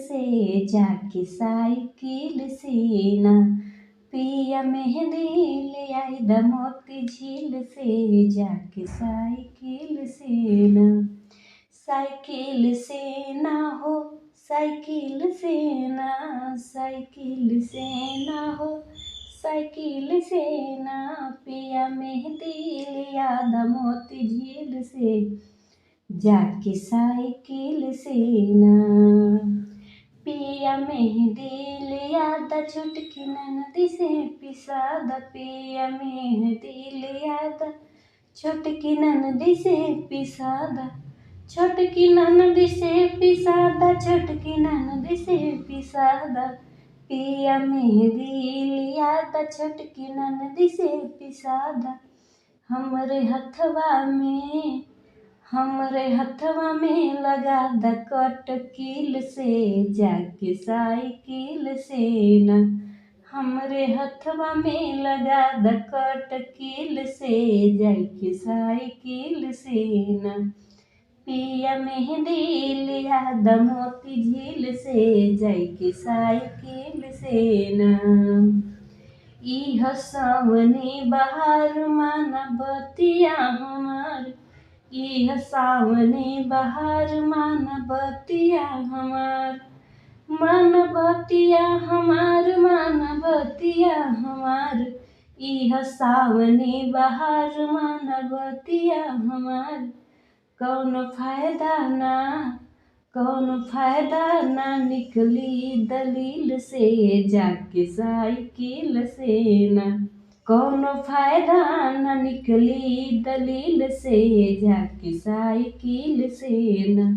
से जाके साइकिल से ना। पिया मेहंदी ले आई द मोती झील से जाके साइकिल से ना। साइकिल से ना हो साइकिल से ना, साइकिल से ना हो साइकिल से ना। पिया मेहंदी ले आ द मोती झील से जाके साइकिल से ना। पिया मेहंदी ले आ द छोटकी ननदी से पिसा द। पिया मेहंदी ले आ द छोटकी ननदी से पिसा द। छोटकी ननदी से पिसा द, छोटकी ननदी से पिसा द। पिया मेहंदी ले आ द छोटकी ननदी से पिसा द। हमरे हथवा में लगा द कटकील से जाके साइकिल से ना। हमरे हथवा में लगा द कटकील से जाके साइकिल से ना। पिया मेहंदी ले आ द मोती झील से जाके साइकिल से ना। इह सावनी बहार माना बतिया हमार। इह सावनी बहार माना बतिया हमार। मन बतिया हमार माना बतिया हमार। इह सावनी बहार माना बतिया हमार। कौनो फायदा ना निकली दलील से जाके साइकिल से ना। कौनो फायदा ना निकली दलील से जाके साइकिल से ना।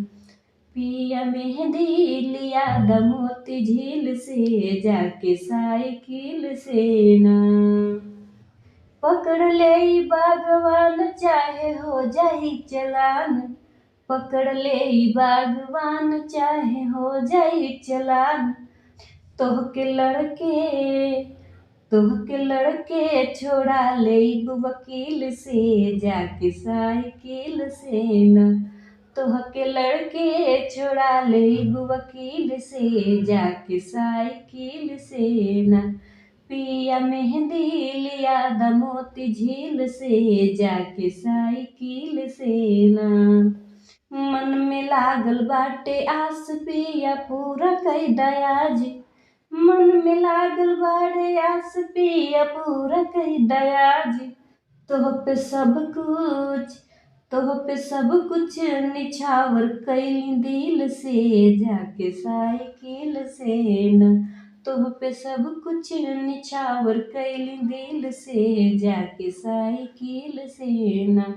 पिया मेहंदी ले आ द मोती झील से जाके साइकिल से ना। पकड़ ले बागवान चाहे हो जाई चलान। पकड़ ले बागवान चाहे हो जाई चलान। तोहके लड़के छोड़ा ले वकील से जाके साइकिल से ना। तोहके लड़के छोड़ा ले वकील से जाके साइकिल से ना। पिया मेहंदी ले आ द मोती झील से जाके साइकिल से ना। मन में लागल बाटे आस पिया पूरा कई दयाज। मन में लागल बाटे आस पिया पूरा कई दयाज। तोह पे सब कुछ निछावर कैली दिल से जाके साइकिल से ना। तोह पे सब कुछ निछावर कैली दिल से जाके साइकिल से ना।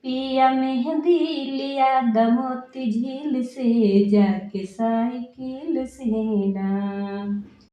पिया मेहंदी ले आ द मोती झील से जाके साइकिल से ना।